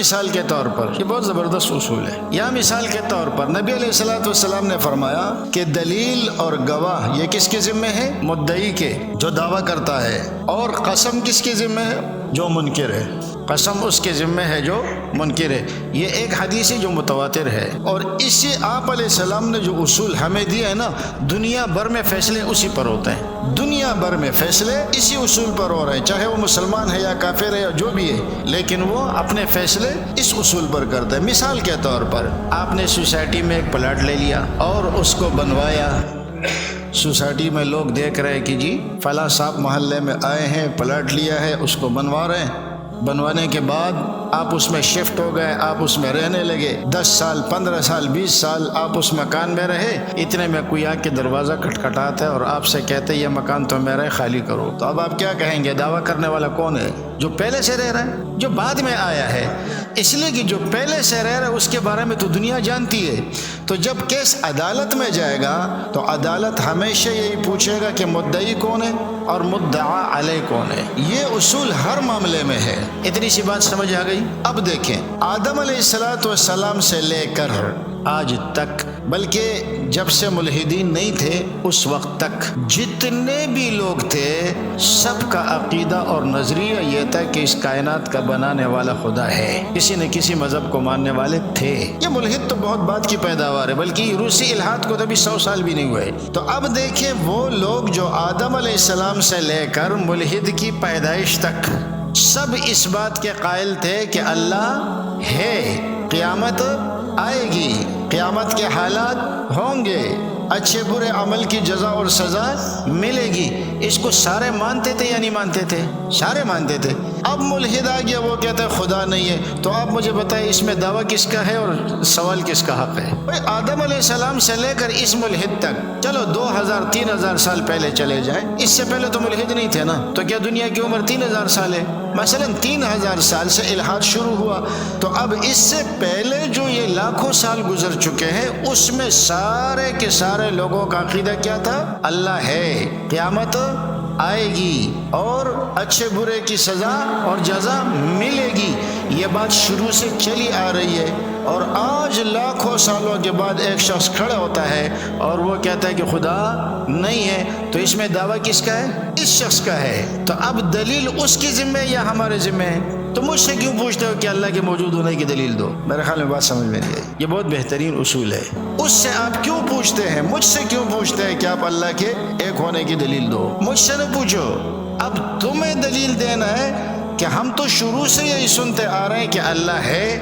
مثال کے طور پر یہ بہت زبردست اصول ہے. یا مثال کے طور پر نبی علیہ الصلوۃ والسلام نے فرمایا کہ دلیل اور گواہ یہ کس کے ذمہ ہے؟ مدعی کے، جو دعویٰ کرتا ہے. اور قسم کس کے ذمہ ہے؟ جو منکر ہے. قسم اس کے ذمہ ہے جو منکر ہے. یہ ایک حدیث ہے جو متواتر ہے. اور اسی آپ علیہ السلام نے جو اصول ہمیں دیے ہیں نا، دنیا بھر میں فیصلے اسی پر ہوتے ہیں. دنیا بھر میں فیصلے اسی اصول پر ہو رہے ہیں، چاہے وہ مسلمان ہے یا کافر ہے یا جو بھی ہے، لیکن وہ اپنے فیصلے اس اصول پر کرتا ہے. مثال کے طور پر آپ نے سوسائٹی میں ایک پلاٹ لے لیا اور اس کو بنوایا. سوسائٹی میں لوگ دیکھ رہے ہیں کہ جی فلاں صاحب محلے میں آئے ہیں، پلاٹ لیا ہے، اس کو بنوا رہے ہیں. بنوانے کے بعد آپ اس میں شفٹ ہو گئے، آپ اس میں رہنے لگے. 10 سال 15 سال 20 سال آپ اس مکان میں رہے. اتنے میں کوئی آ کے دروازہ کھٹکھٹاتا ہے اور آپ سے کہتے یہ مکان تو میرا ہے، خالی کرو. تو اب آپ کیا کہیں گے؟ دعویٰ کرنے والا کون ہے؟ جو پہلے سے رہ رہا ہے، جو بعد میں آیا ہے. اس لیے کہ جو پہلے سے رہ رہا ہے اس کے بارے میں تو دنیا جانتی ہے. تو جب کیس عدالت میں جائے گا تو عدالت ہمیشہ یہی پوچھے گا کہ مدعی کون ہے اور مدعا علیہ کون ہے. یہ اصول ہر معاملے میں ہے. اتنی سی بات سمجھ آ گئی؟ اب دیکھیں، آدم علیہ الصلوۃ والسلام سے لے کر آج تک، بلکہ جب سے ملحدین نہیں تھے اس وقت تک، جتنے بھی لوگ تھے سب کا عقیدہ اور نظریہ یہ تھا کہ اس کائنات کا بنانے والا خدا ہے. کسی نہ کسی مذہب کو ماننے والے تھے. یہ ملحد تو بہت بات کی پیداوار ہے، بلکہ روسی الحاد کو تو ابھی 100 سال بھی نہیں ہوئے. تو اب دیکھیں وہ لوگ جو آدم علیہ السلام سے لے کر ملحد کی پیدائش تک سب اس بات کے قائل تھے کہ اللہ ہے، قیامت آئے گی، قیامت کے حالات ہوں گے، اچھے برے عمل کی جزا اور سزا ملے گی. اس کو سارے مانتے تھے یا نہیں مانتے تھے؟ سارے مانتے تھے. اب ملحد آ گیا، وہ کہتا ہے خدا نہیں ہے. تو آپ مجھے بتائیں اس میں دعویٰ کس کا ہے اور سوال کس کا حق ہے؟ بھائی آدم علیہ السلام سے لے کر اس ملحد تک، چلو 2000 3000 سال پہلے چلے جائیں، اس سے پہلے تو ملحد نہیں تھے نا. تو کیا دنیا کی عمر 3000 سال ہے؟ مثلا 3000 سال سے الحاد شروع ہوا. تو اب اس سے پہلے جو یہ لاکھوں سال گزر چکے ہیں اس میں سارے کے سارے لوگوں کا عقیدہ کیا تھا؟ اللہ ہے، قیامت آئے گی اور اچھے برے کی سزا اور جزا ملے گی. یہ بات شروع سے چلی آ رہی ہے. اور آج لاکھوں سالوں کے بعد ایک شخص کھڑا ہوتا ہے اور وہ کہتا ہے کہ خدا نہیں ہے. تو اس میں دعویٰ کس کا ہے؟ اس شخص کا ہے. تو اب دلیل اس کی ذمہ ہے یا ہمارے ذمہ ہے؟ تو مجھ سے کیوں پوچھتے ہو کہ اللہ کے موجود ہونے کی دلیل دو؟ میرے خیال میں بات سمجھ میں نہیں آئی. یہ بہت بہترین اصول ہے. اس سے آپ کیوں پوچھتے ہیں؟ مجھ سے کیوں پوچھتے ہیں کہ آپ اللہ کے ایک ہونے کی دلیل دو؟ مجھ سے نہ پوچھو. اب تمہیں دلیل دینا ہے کہ ہم تو شروع سے یہی سنتے آ رہے ہیں کہ اللہ ہے